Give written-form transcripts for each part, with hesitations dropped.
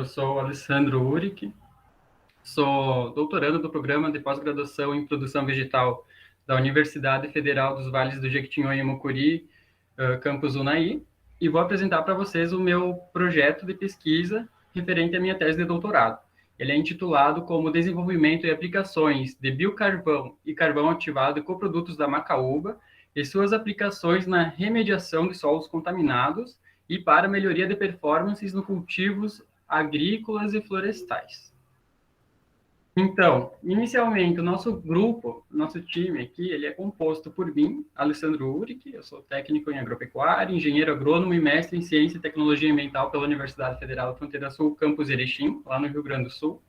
Eu sou o Alessandro Uric, sou doutorando do programa de pós-graduação em produção vegetal da Universidade Federal dos Vales do Jequitinhonha e Mucuri, campus Unai, e vou apresentar para vocês o meu projeto de pesquisa referente à minha tese de doutorado. Ele é intitulado como Desenvolvimento e Aplicações de Biocarvão e Carvão Ativado e Coprodutos da Macaúba e suas aplicações na remediação de solos contaminados e para melhoria de performances no cultivos agrícolas e florestais. Então, inicialmente, o nosso grupo, nosso time aqui, ele é composto por mim, Alessandro Uric, eu sou técnico em agropecuária, engenheiro agrônomo e mestre em ciência e tecnologia ambiental pela Universidade Federal da Fronteira Sul, campus Erechim, lá no Rio Grande do Sul.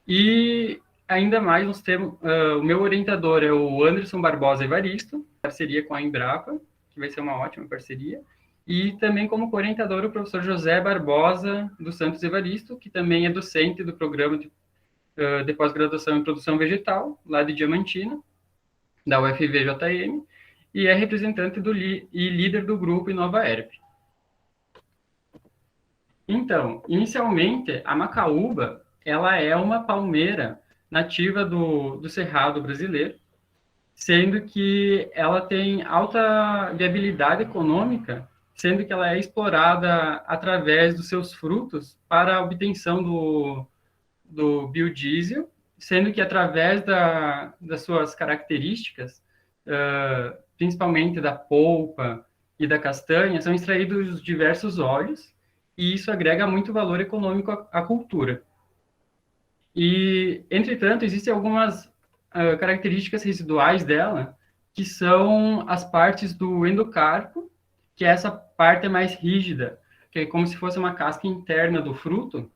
E ainda mais, nós temos, o meu orientador é o Anderson Barbosa Evaristo, parceria com a Embrapa, que vai ser uma ótima parceria. E também como orientador o professor José Barbosa dos Santos Evaristo, que também é docente do programa de pós-graduação em produção vegetal, lá de Diamantina, da UFVJM, e é representante e líder do grupo Inova Herp. Então, inicialmente, a macaúba, ela é uma palmeira nativa do Cerrado brasileiro, sendo que ela tem alta viabilidade econômica, sendo que ela é explorada através dos seus frutos para a obtenção do biodiesel, sendo que através das suas características, principalmente da polpa e da castanha, são extraídos diversos óleos, e isso agrega muito valor econômico à cultura. E, entretanto, existem algumas características residuais dela, que são as partes do endocarpo, que é essa parte mais rígida, que é como se fosse uma casca interna do fruto,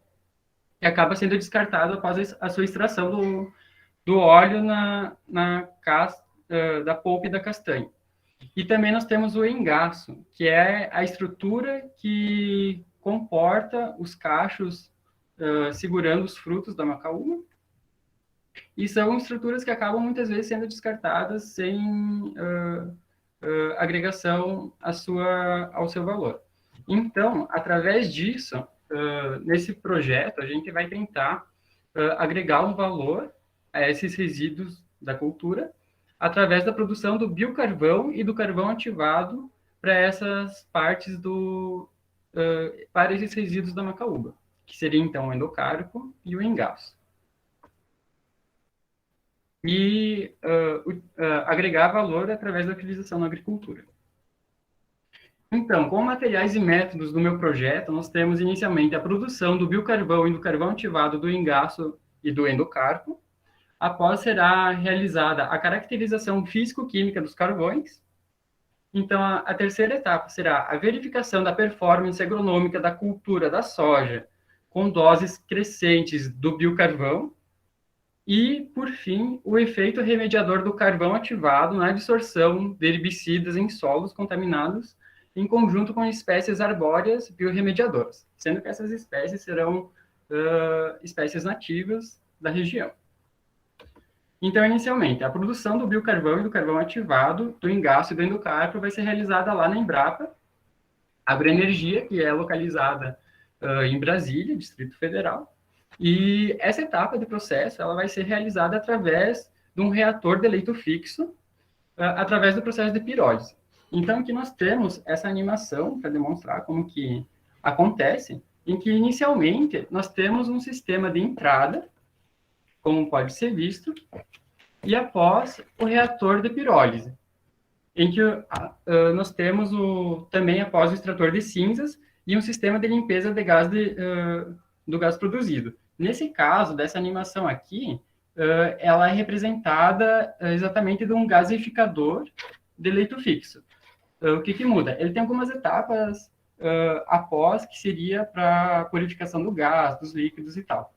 que acaba sendo descartado após a sua extração do óleo na casca da polpa e da castanha. E também nós temos o engaço, que é a estrutura que comporta os cachos segurando os frutos da macaúba, e são estruturas que acabam muitas vezes sendo descartadas sem agregação ao seu valor. Então, através disso, nesse projeto, a gente vai tentar agregar um valor a esses resíduos da cultura através da produção do biocarvão e do carvão ativado para essas partes para esses resíduos da macaúba, que seria, então, o endocarpo e o engaço. E agregar valor através da utilização na agricultura. Então, como materiais e métodos do meu projeto, nós temos inicialmente a produção do biocarvão e do carvão ativado do engaço e do endocarpo. Após será realizada a caracterização físico-química dos carvões. Então, a terceira etapa será a verificação da performance agronômica da cultura da soja com doses crescentes do biocarvão. E, por fim, o efeito remediador do carvão ativado na absorção de herbicidas em solos contaminados em conjunto com espécies arbóreas biorremediadoras, sendo que essas espécies serão espécies nativas da região. Então, inicialmente, a produção do biocarvão e do carvão ativado, do engaço e do endocarpo vai ser realizada lá na Embrapa, Agroenergia, que é localizada em Brasília, Distrito Federal. E essa etapa de processo ela vai ser realizada através de um reator de leito fixo, através do processo de pirólise. Então, aqui nós temos essa animação para demonstrar como que acontece, em que, inicialmente, nós temos um sistema de entrada, como pode ser visto, e após o reator de pirólise, em que nós temos também após o extrator de cinzas e um sistema de limpeza de gás do gás produzido. Nesse caso, dessa animação aqui, ela é representada exatamente de um gasificador de leito fixo. O que muda? Ele tem algumas etapas após, que seria para a purificação do gás, dos líquidos e tal.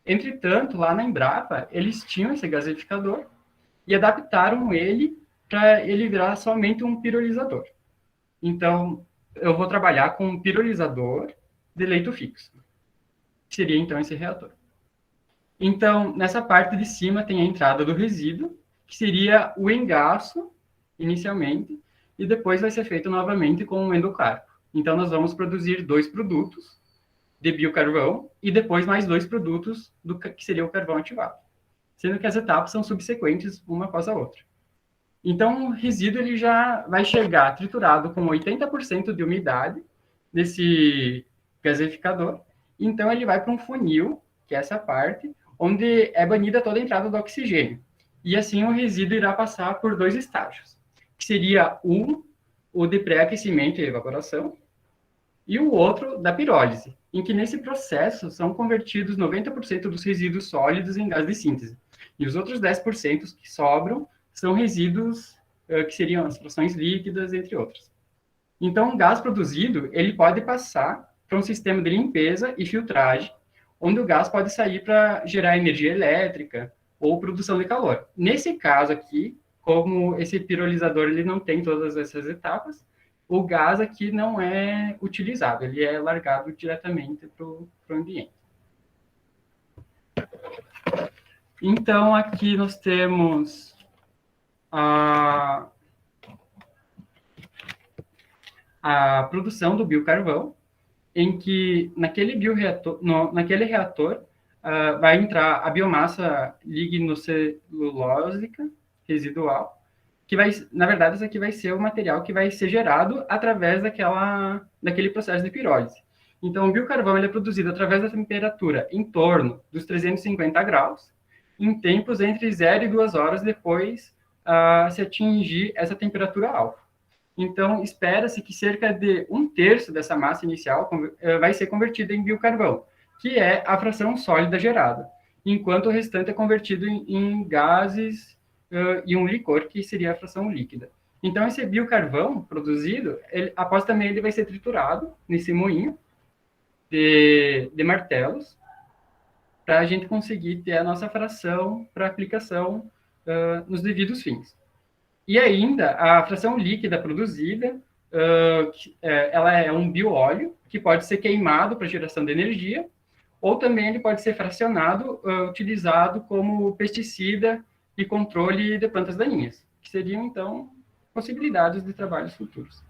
Entretanto, lá na Embrapa, eles tinham esse gasificador e adaptaram ele para ele virar somente um pirolizador. Então, eu vou trabalhar com um pirolizador de leito fixo, que seria, então, esse reator. Então, nessa parte de cima tem a entrada do resíduo, que seria o engaço, inicialmente, e depois vai ser feito novamente com o endocarpo. Então, nós vamos produzir dois produtos, de biocarvão e depois mais 2 produtos do que seria o carvão ativado, sendo que as etapas são subsequentes uma após a outra. Então, o resíduo ele já vai chegar triturado com 80% de umidade nesse gasificador. Então, ele vai para um funil, que é essa parte, onde é banida toda a entrada do oxigênio. E assim o resíduo irá passar por 2 estágios, que seria o de pré-aquecimento e evaporação, e o outro da pirólise, em que nesse processo são convertidos 90% dos resíduos sólidos em gás de síntese. E os outros 10% que sobram são resíduos que seriam as frações líquidas, entre outros. Então, o gás produzido, ele pode passar para um sistema de limpeza e filtragem, onde o gás pode sair para gerar energia elétrica ou produção de calor. Nesse caso aqui, como esse pirolizador ele não tem todas essas etapas, o gás aqui não é utilizado, ele é largado diretamente para o ambiente. Então, aqui nós temos a produção do biocarvão, em que naquele reator vai entrar a biomassa lignocelulósica residual, que vai, na verdade, isso aqui vai ser o material que vai ser gerado através daquele processo de pirólise. Então, o biocarvão ele é produzido através da temperatura em torno dos 350 graus, em tempos entre 0 e 2 horas depois se atingir essa temperatura alfa. Então, espera-se que cerca de 1/3 dessa massa inicial vai ser convertida em biocarvão, que é a fração sólida gerada, enquanto o restante é convertido em gases e um licor, que seria a fração líquida. Então, esse biocarvão produzido, após também ele vai ser triturado nesse moinho de martelos, para a gente conseguir ter a nossa fração para aplicação nos devidos fins. E ainda, a fração líquida produzida, ela é um bioóleo que pode ser queimado para geração de energia, ou também ele pode ser fracionado, utilizado como pesticida e controle de plantas daninhas, que seriam, então, possibilidades de trabalhos futuros.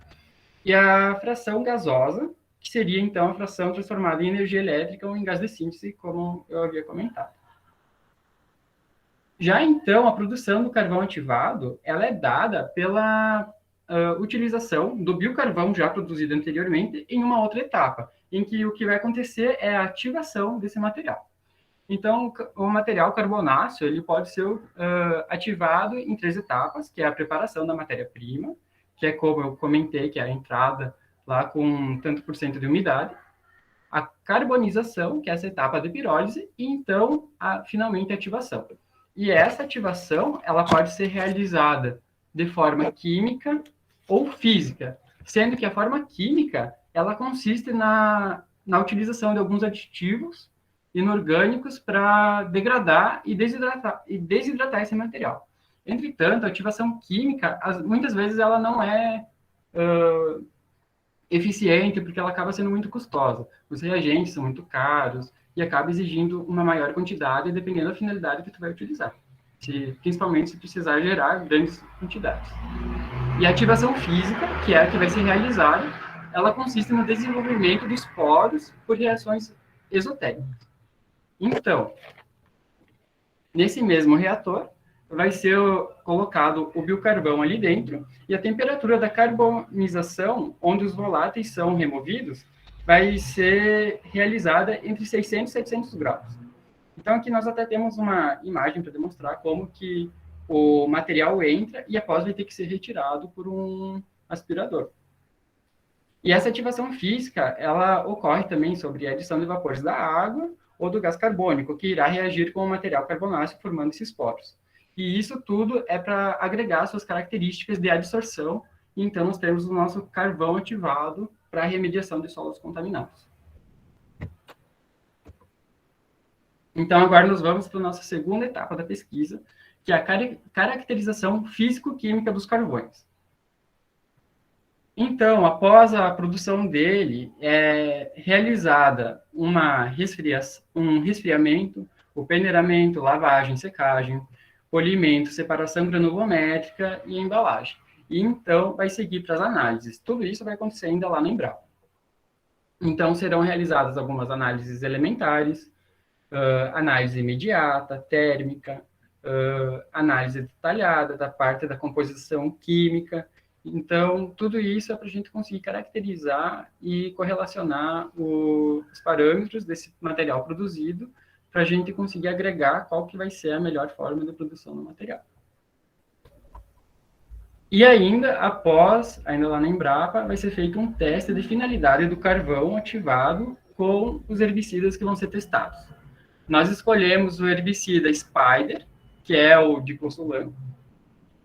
E a fração gasosa, que seria, então, a fração transformada em energia elétrica ou em gás de síntese, como eu havia comentado. Já então, a produção do carvão ativado, ela é dada pela utilização do biocarvão já produzido anteriormente em uma outra etapa, em que o que vai acontecer é a ativação desse material. Então, o material carbonáceo, ele pode ser ativado em 3 etapas, que é a preparação da matéria-prima, que é como eu comentei, que é a entrada lá com tanto por cento de umidade, a carbonização, que é essa etapa de pirólise, e então, finalmente, a ativação. E essa ativação, ela pode ser realizada de forma química ou física, sendo que a forma química, ela consiste na utilização de alguns aditivos inorgânicos para degradar e desidratar esse material. Entretanto, a ativação química, muitas vezes, ela não é eficiente, porque ela acaba sendo muito custosa. Os reagentes são muito caros, e acaba exigindo uma maior quantidade, dependendo da finalidade que tu vai utilizar. Principalmente se precisar gerar grandes quantidades. E a ativação física, que é a que vai ser realizada, ela consiste no desenvolvimento dos poros por reações exotérmicas. Então, nesse mesmo reator, vai ser colocado o biocarvão ali dentro, e a temperatura da carbonização, onde os voláteis são removidos, vai ser realizada entre 600 e 700 graus. Então, aqui nós até temos uma imagem para demonstrar como que o material entra e após vai ter que ser retirado por um aspirador. E essa ativação física, ela ocorre também sobre a adição de vapores da água ou do gás carbônico, que irá reagir com o material carbonáceo formando esses poros. E isso tudo é para agregar suas características de adsorção, e então nós temos o nosso carvão ativado para a remediação de solos contaminados. Então, agora nós vamos para a nossa segunda etapa da pesquisa, que é a caracterização físico-química dos carvões. Então, após a produção dele, é realizada um resfriamento, o peneiramento, lavagem, secagem, polimento, separação granulométrica e embalagem. E então vai seguir para as análises. Tudo isso vai acontecer ainda lá na Embrapa. Então, serão realizadas algumas análises elementares, análise imediata, térmica, análise detalhada da parte da composição química. Então, tudo isso é para a gente conseguir caracterizar e correlacionar os parâmetros desse material produzido, para a gente conseguir agregar qual que vai ser a melhor forma de produção do material. E ainda, ainda lá na Embrapa, vai ser feito um teste de finalidade do carvão ativado com os herbicidas que vão ser testados. Nós escolhemos o herbicida Spider, que é o diconsulam,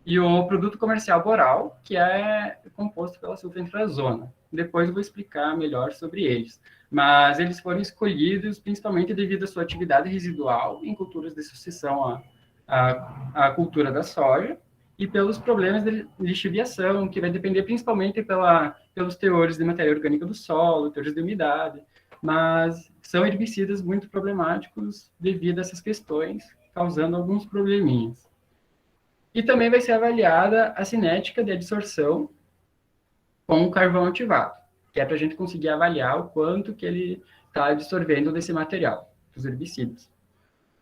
e o produto comercial Boral, que é composto pela sulfentrazona. Depois eu vou explicar melhor sobre eles. Mas eles foram escolhidos principalmente devido à sua atividade residual em culturas de sucessão à cultura da soja, e pelos problemas de lixiviação, que vai depender principalmente pelos teores de matéria orgânica do solo, teores de umidade, mas são herbicidas muito problemáticos devido a essas questões, causando alguns probleminhas. E também vai ser avaliada a cinética de adsorção com o carvão ativado, que é para a gente conseguir avaliar o quanto que ele está absorvendo desse material, dos herbicidas.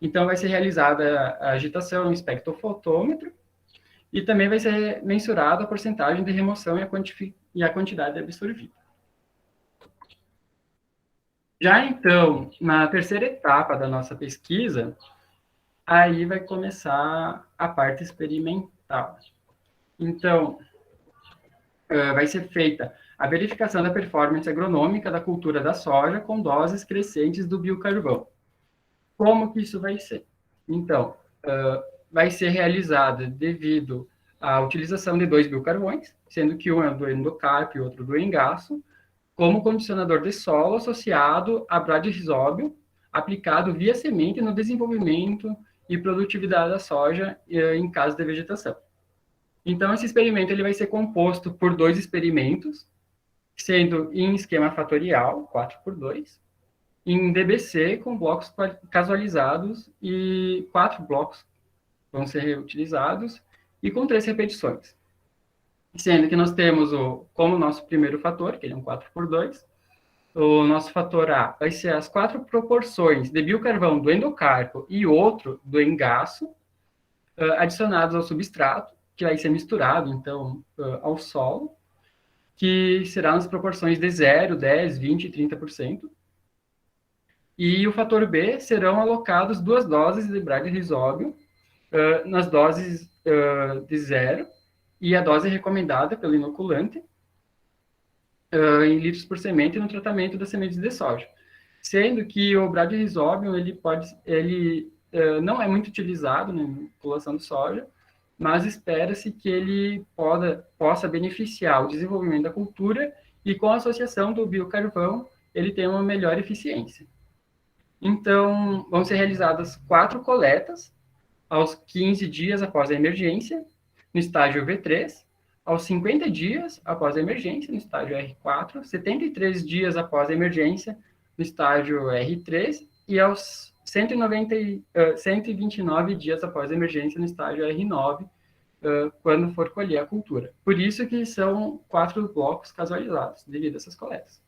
Então, vai ser realizada a agitação no espectrofotômetro, e também vai ser mensurada a porcentagem de remoção e a quantidade absorvida. Já então, na terceira etapa da nossa pesquisa, aí vai começar a parte experimental. Então, vai ser feita a verificação da performance agronômica da cultura da soja com doses crescentes do biocarvão. Como que isso vai ser? Então, vai ser realizada devido à utilização de 2 biocarvões, sendo que um é do endocarpo e outro do engaço, como condicionador de solo associado a bradyrhizóbio, aplicado via semente no desenvolvimento e produtividade da soja em caso de vegetação. Então, esse experimento ele vai ser composto por 2 experimentos, sendo em esquema fatorial, 4x2, em DBC, com blocos casualizados, e 4 blocos vão ser reutilizados, e com 3 repetições. Sendo que nós temos, como nosso primeiro fator, que ele é um 4x2, o nosso fator A vai ser as 4 proporções de biocarvão do endocarpo e outro do engaço, adicionados ao substrato, que vai ser misturado, então, ao solo, que será nas proporções de 0, 10, 20 e 30%. E o fator B serão alocados 2 doses de bradyrhizóbio, nas doses de 0, e a dose recomendada pelo inoculante, em litros por semente no tratamento das sementes de soja. Sendo que o bradyrhizóbio, ele não é muito utilizado na inoculação de soja, mas espera-se que ele possa beneficiar o desenvolvimento da cultura e, com a associação do biocarvão, ele tenha uma melhor eficiência. Então, vão ser realizadas 4 coletas aos 15 dias após a emergência, no estágio V3, aos 50 dias após a emergência, no estágio R4, 73 dias após a emergência, no estágio R3, e aos 129 dias após a emergência, no estágio R9, quando for colher a cultura. Por isso que são 4 blocos casualizados, devido a essas coletas.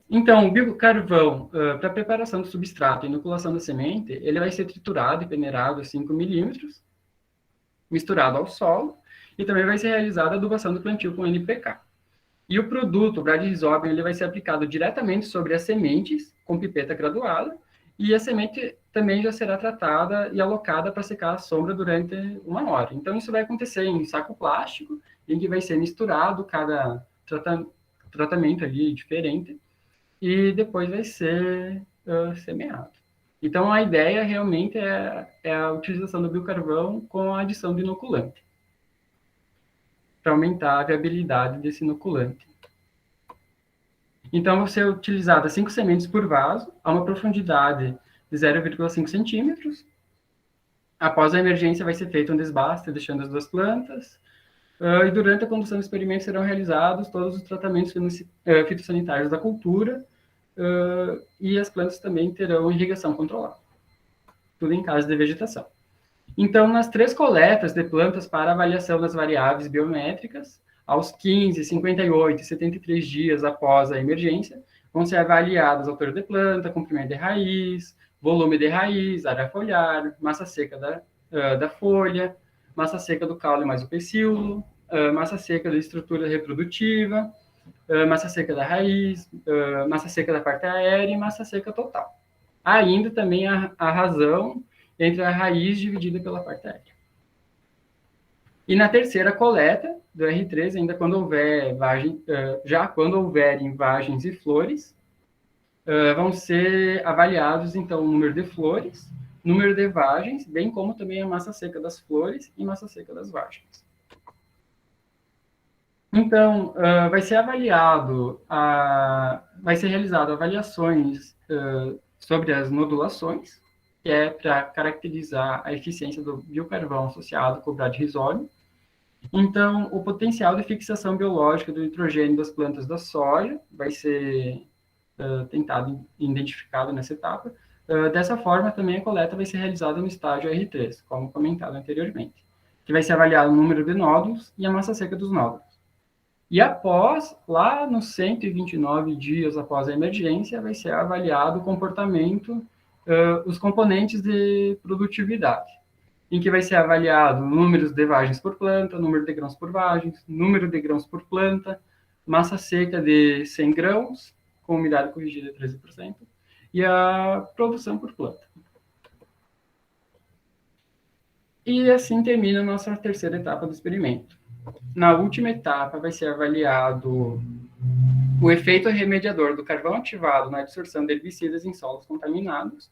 Então, o biocarvão, para a preparação do substrato e inoculação da semente, ele vai ser triturado e peneirado a 5 milímetros, misturado ao solo, e também vai ser realizada a adubação do plantio com NPK. E o produto, o bradyrhizóbio, ele vai ser aplicado diretamente sobre as sementes, com pipeta graduada, e a semente também já será tratada e alocada para secar à sombra durante 1 hora. Então, isso vai acontecer em saco plástico, em que vai ser misturado cada tratamento ali diferente, e depois vai ser semeado. Então, a ideia realmente é a utilização do biocarvão com a adição de inoculante, para aumentar a viabilidade desse inoculante. Então, vão ser utilizadas 5 sementes por vaso, a uma profundidade de 0,5 centímetros. Após a emergência, vai ser feito um desbaste, deixando as 2 plantas. E durante a condução do experimento serão realizados todos os tratamentos fitossanitários da cultura, e as plantas também terão irrigação controlada. Tudo em caso de vegetação. Então, nas 3 coletas de plantas para avaliação das variáveis biométricas, aos 15, 58 e 73 dias após a emergência, vão ser avaliadas a altura de planta, comprimento de raiz, volume de raiz, área foliar, massa seca da folha, massa seca do caule mais o pecíolo, massa seca da estrutura reprodutiva, massa seca da raiz, massa seca da parte aérea e massa seca total. Ainda também a razão entre a raiz dividida pela parte aérea. E na terceira coleta do R3, ainda quando houver já quando houverem vagens e flores, vão ser avaliados, então, o número de flores, número de vagens, bem como também a massa seca das flores e massa seca das vagens. Então, vai ser realizado avaliações sobre as nodulações, que é para caracterizar a eficiência do biocarvão associado com o bradyrhizome. Então, o potencial de fixação biológica do nitrogênio das plantas da soja vai ser tentado e identificado nessa etapa. Dessa forma, também a coleta vai ser realizada no estágio R3, como comentado anteriormente, que vai ser avaliado o número de nódulos e a massa seca dos nódulos. E após, lá nos 129 dias após a emergência, vai ser avaliado o comportamento, os componentes de produtividade, em que vai ser avaliado números de vagens por planta, número de grãos por vagens, número de grãos por planta, massa seca de 100 grãos, com umidade corrigida de 13%, e a produção por planta. E assim termina a nossa terceira etapa do experimento. Na última etapa, vai ser avaliado o efeito remediador do carvão ativado na absorção de herbicidas em solos contaminados,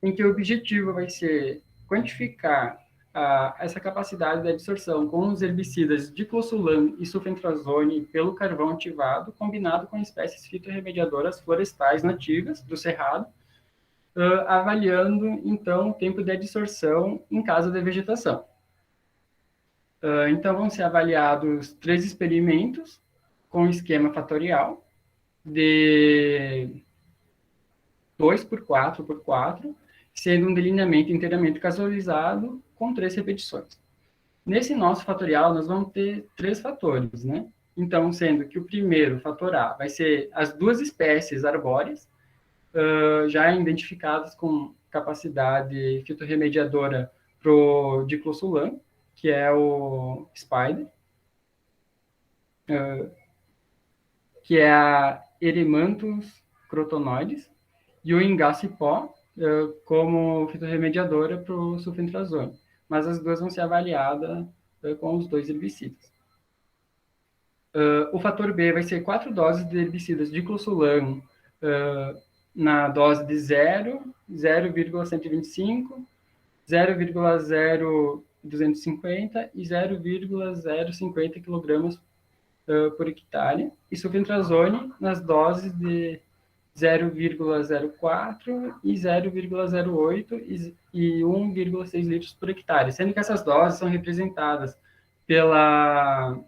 em que o objetivo vai ser quantificar essa capacidade de absorção com os herbicidas diclosulam e sulfentrazone pelo carvão ativado, combinado com espécies fitorremediadoras florestais nativas do cerrado, avaliando, então, o tempo de absorção em caso de vegetação. Então, vão ser avaliados 3 experimentos com esquema fatorial de 2x4x4, sendo um delineamento inteiramente casualizado com 3 repetições. Nesse nosso fatorial, nós vamos ter 3 fatores, né? Então, sendo que o primeiro, fator A, vai ser as 2 espécies arbóreas, já identificadas com capacidade fitorremediadora para o diclosulam, que é o Spider, que é a Erymanthus crotonoides, e o Ingacipó, como fitorremediadora para o sulfentrazone. Mas as duas vão ser avaliadas com os 2 herbicidas. O fator B vai ser 4 doses de herbicidas diclosulam na dose de 0, 0,125, 0,0250 e 0,050 kg por hectare, e sulfentrazone nas doses de 0,04 e 0,08 e 1,6 litros por hectare, sendo que essas doses são representadas pela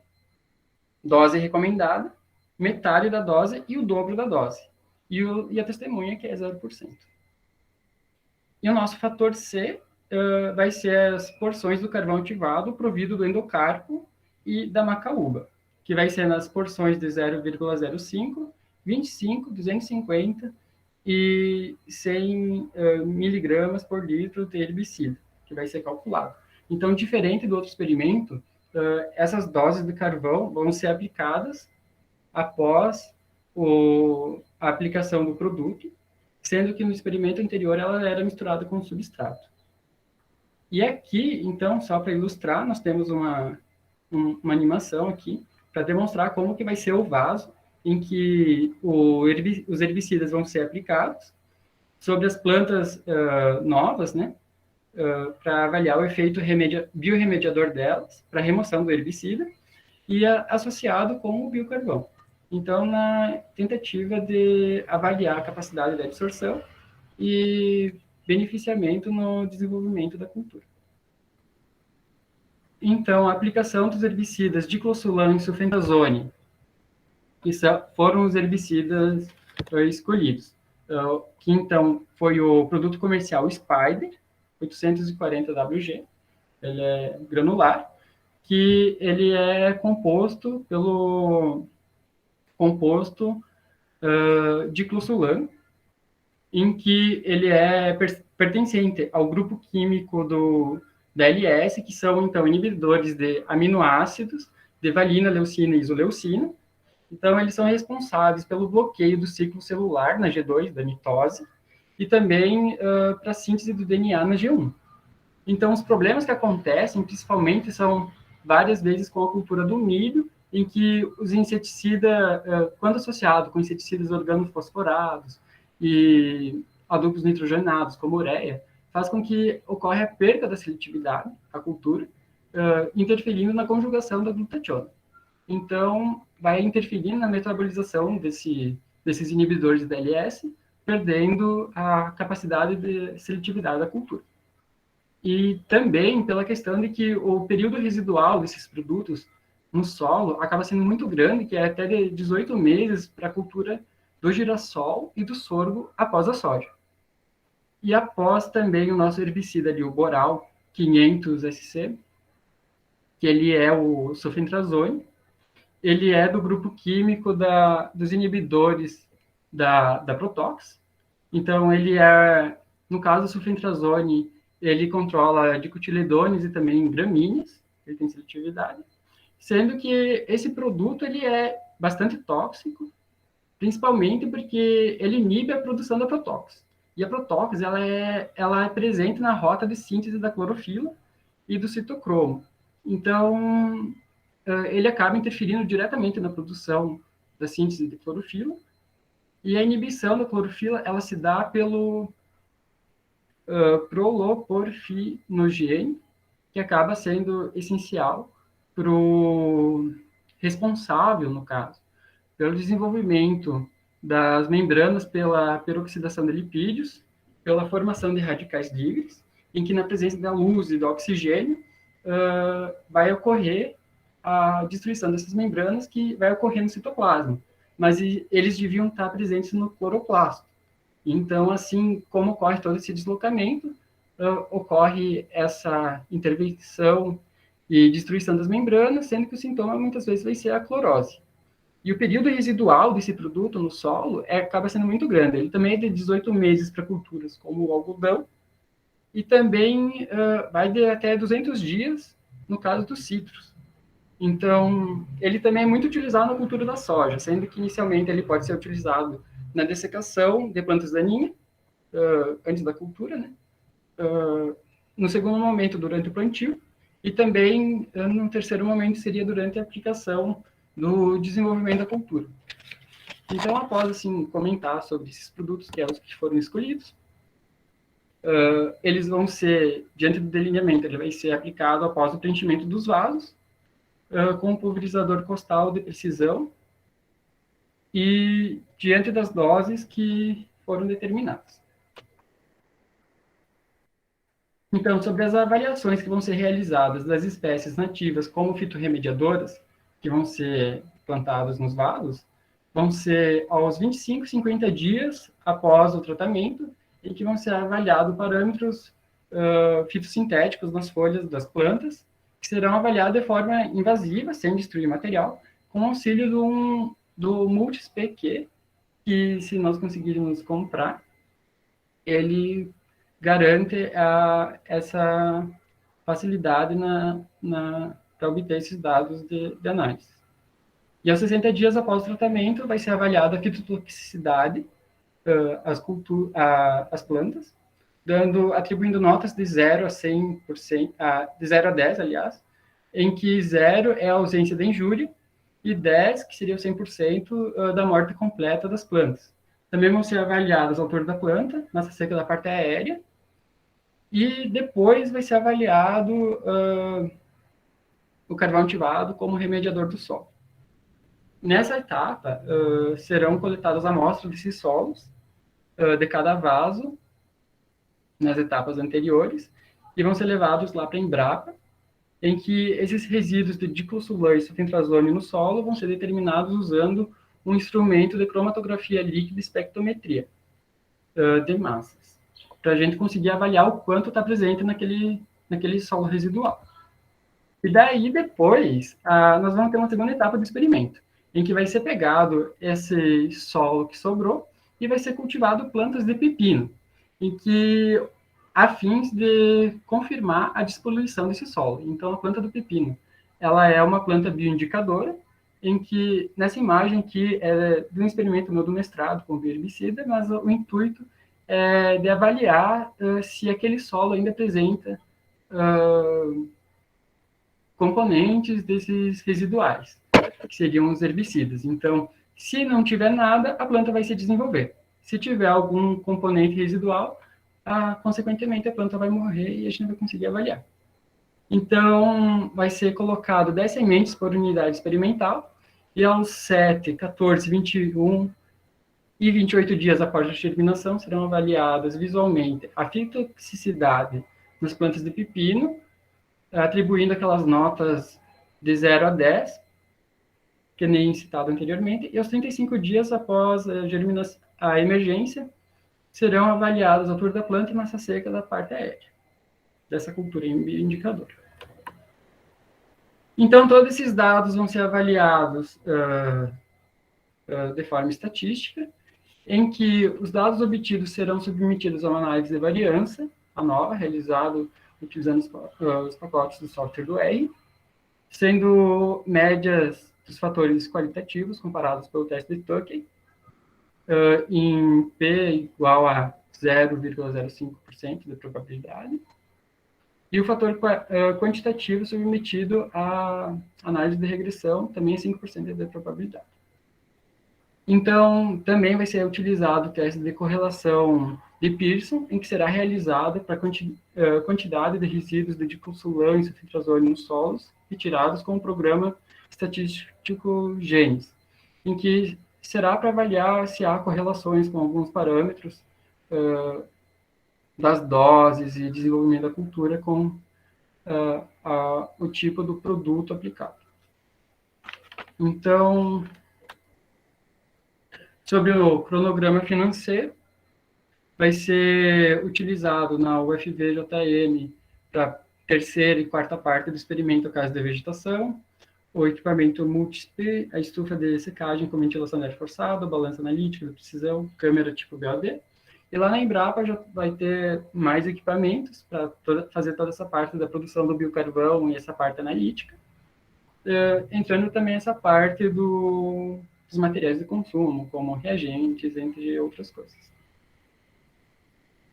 dose recomendada, metade da dose e o dobro da dose, e a testemunha, que é 0%. E o nosso fator C vai ser as porções do carvão ativado provido do endocarpo e da macaúba, que vai ser nas porções de 0,05, 25, 250 e 100 miligramas por litro de herbicida, que vai ser calculado. Então, diferente do outro experimento, essas doses de carvão vão ser aplicadas após a aplicação do produto, sendo que no experimento anterior ela era misturada com substrato. E aqui, então, só para ilustrar, nós temos uma animação aqui para demonstrar como que vai ser o vaso em que os herbicidas vão ser aplicados sobre as plantas novas, né, para avaliar o efeito biorremediador delas, para remoção do herbicida, e associado com o biocarvão. Então, na tentativa de avaliar a capacidade de absorção e beneficiamento no desenvolvimento da cultura. Então, a aplicação dos herbicidas diclosulam e sulfentrazone, que foram os herbicidas escolhidos, que então foi o produto comercial Spider, 840 WG, ele é granular, que ele é composto pelo diclosulan, em que ele é pertencente ao grupo químico da LS, que são, então, inibidores de aminoácidos, de valina, leucina e isoleucina. Então, eles são responsáveis pelo bloqueio do ciclo celular na G2, da mitose, e também para a síntese do DNA na G1. Então, os problemas que acontecem, principalmente, são várias vezes com a cultura do milho, em que os inseticidas, quando associado com inseticidas organofosforados e adubos nitrogenados, como ureia, faz com que ocorra a perda da seletividade, a cultura, interferindo na conjugação da glutationa. Então, vai interferir na metabolização desses inibidores da LS, perdendo a capacidade de seletividade da cultura. E também pela questão de que o período residual desses produtos no solo acaba sendo muito grande, que é até de 18 meses para a cultura do girassol e do sorgo após a soja. E após também o nosso herbicida ali, o Boral 500 SC, que ele é o sulfentrazone, ele é do grupo químico dos inibidores da Protox. Então, ele é, no caso, o sulfentrazone, ele controla dicotiledones e também gramíneas, ele tem seletividade, sendo que esse produto ele é bastante tóxico, principalmente porque ele inibe a produção da Protox. E a Protox ela é presente na rota de síntese da clorofila e do citocromo. Então, ele acaba interferindo diretamente na produção da síntese de clorofila, e a inibição da clorofila ela se dá pelo proloporfinogênio, que acaba sendo essencial para o responsável, no caso, pelo desenvolvimento das membranas pela peroxidação de lipídios, pela formação de radicais livres, em que na presença da luz e do oxigênio vai ocorrer a destruição dessas membranas, que vai ocorrer no citoplasma. Mas eles deviam estar presentes no cloroplasto. Então, assim como ocorre todo esse deslocamento, ocorre essa intervenção e destruição das membranas, sendo que o sintoma muitas vezes vai ser a clorose. E o período residual desse produto no solo acaba sendo muito grande. Ele também é de 18 meses para culturas como o algodão, e também vai de até 200 dias no caso dos citros. Então, ele também é muito utilizado na cultura da soja, sendo que inicialmente ele pode ser utilizado na dessecação de plantas daninhas, antes da cultura, né? No segundo momento, durante o plantio, e também no terceiro momento seria durante a aplicação do desenvolvimento da cultura. Então, após assim comentar sobre esses produtos, que é os que foram escolhidos, eles vão ser, diante do delineamento, ele vai ser aplicado após o preenchimento dos vasos, com um pulverizador costal de precisão e diante das doses que foram determinadas. Então, sobre as avaliações que vão ser realizadas das espécies nativas como fitorremediadoras, que vão ser plantadas nos vasos, vão ser aos 25, 50 dias após o tratamento, em que vão ser avaliados parâmetros fitossintéticos nas folhas das plantas, que serão avaliados de forma invasiva, sem destruir material, com auxílio do MultiSPQ, que se nós conseguirmos comprar, ele garante essa facilidade para obter esses dados de análise. E aos 60 dias após o tratamento, vai ser avaliada a fitotoxicidade às plantas, atribuindo notas de 0 a 100%, de 0 a 10, aliás, em que 0 é a ausência da injúria e 10, que seria o 100% da morte completa das plantas. Também vão ser avaliadas a altura da planta, massa seca da parte aérea, e depois vai ser avaliado o carvão ativado como remediador do solo. Nessa etapa, serão coletadas amostras desses solos de cada vaso, nas etapas anteriores, e vão ser levados lá para a Embrapa, em que esses resíduos de diclosulan e sulfentrazone no solo vão ser determinados usando um instrumento de cromatografia líquida e espectrometria de massas, para a gente conseguir avaliar o quanto está presente naquele solo residual. E daí, depois, nós vamos ter uma segunda etapa do experimento, em que vai ser pegado esse solo que sobrou e vai ser cultivado plantas de pepino, em que a fins de confirmar a despoluição desse solo. Então, a planta do pepino, ela é uma planta bioindicadora, em que, nessa imagem aqui, é de um experimento meu do mestrado com bioherbicida, mas o intuito é de avaliar se aquele solo ainda apresenta componentes desses residuais, que seriam os herbicidas. Então, se não tiver nada, a planta vai se desenvolver. Se tiver algum componente residual, consequentemente a planta vai morrer e a gente não vai conseguir avaliar. Então, vai ser colocado 10 sementes por unidade experimental, e aos 7, 14, 21 e 28 dias após a germinação, serão avaliadas visualmente a fitotoxicidade nas plantas de pepino, atribuindo aquelas notas de 0 a 10, que nem citado anteriormente, e aos 35 dias após a germinação, a emergência, serão avaliadas a altura da planta e massa seca da parte aérea dessa cultura indicadora. Então, todos esses dados vão ser avaliados de forma estatística, em que os dados obtidos serão submetidos a uma análise de variância, a nova, realizado utilizando os pacotes do software do R, sendo médias dos fatores qualitativos comparados pelo teste de Tukey, em P igual a 0,05% de probabilidade, e o fator quantitativo submetido à análise de regressão, também é 5% de probabilidade. Então, também vai ser utilizado o teste de correlação de Pearson, em que será realizado para a quantidade de resíduos de diculsulão e sulfitrazole nos solos, retirados com o programa estatístico GENES, em que será para avaliar se há correlações com alguns parâmetros das doses e desenvolvimento da cultura com o tipo do produto aplicado. Então, sobre o cronograma financeiro, vai ser utilizado na UFV-JM para terceira e quarta parte do experimento caso de vegetação, o equipamento múltiplo, a estufa de secagem com ventilação de ar forçado, balança analítica de precisão, câmera tipo BOD. E lá na Embrapa já vai ter mais equipamentos para fazer toda essa parte da produção do biocarvão e essa parte analítica. Entrando também essa parte dos materiais de consumo, como reagentes, entre outras coisas.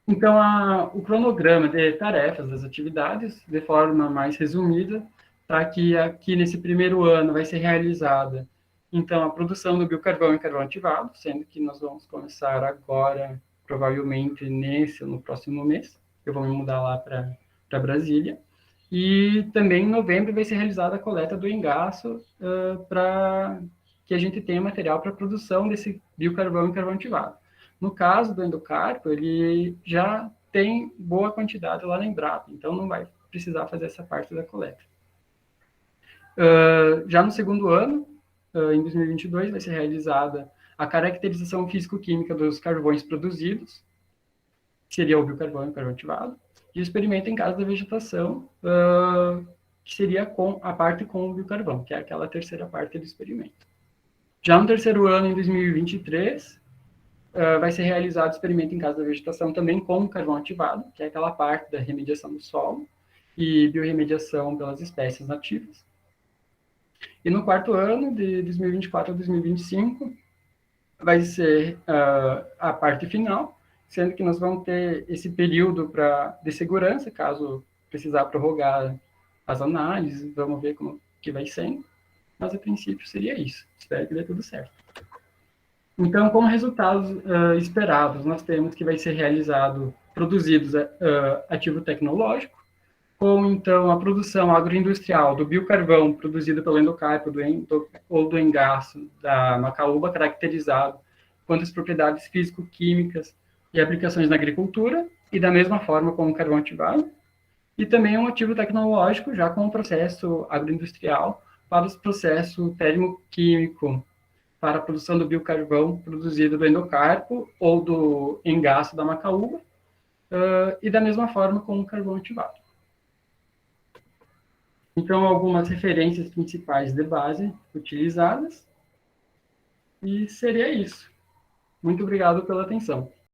Então, o cronograma de tarefas das atividades, de forma mais resumida, tá? Que aqui nesse primeiro ano vai ser realizada, então, a produção do biocarvão em carvão ativado, sendo que nós vamos começar agora, provavelmente nesse ou no próximo mês. Eu vou me mudar lá para Brasília. E também em novembro vai ser realizada a coleta do engaço para que a gente tenha material para a produção desse biocarvão em carvão ativado. No caso do endocarpo, ele já tem boa quantidade lá na Embrapa, então não vai precisar fazer essa parte da coleta. Já no segundo ano, em 2022, vai ser realizada a caracterização físico-química dos carvões produzidos, que seria o biocarvão e o carvão ativado, e o experimento em caso da vegetação, que seria com a parte com o biocarvão, que é aquela terceira parte do experimento. Já no terceiro ano, em 2023, vai ser realizado o experimento em caso da vegetação também com o carvão ativado, que é aquela parte da remediação do solo e biorremediação pelas espécies nativas. E no quarto ano, de 2024 a 2025, vai ser a parte final, sendo que nós vamos ter esse período de segurança, caso precisar prorrogar as análises, vamos ver como que vai ser, mas a princípio seria isso. Espero que dê tudo certo. Então, como resultados esperados, nós temos que vai ser produzidos ativo tecnológico, como, então, a produção agroindustrial do biocarvão produzido pelo endocarpo ou do engaço da macaúba, caracterizado quanto às propriedades físico-químicas e aplicações na agricultura, e da mesma forma como o carvão ativado, e também um ativo tecnológico, já com o processo agroindustrial, para o processo termoquímico, para a produção do biocarvão produzido do endocarpo ou do engaço da macaúba, e da mesma forma com o carvão ativado. Então, algumas referências principais de base utilizadas, e seria isso. Muito obrigado pela atenção.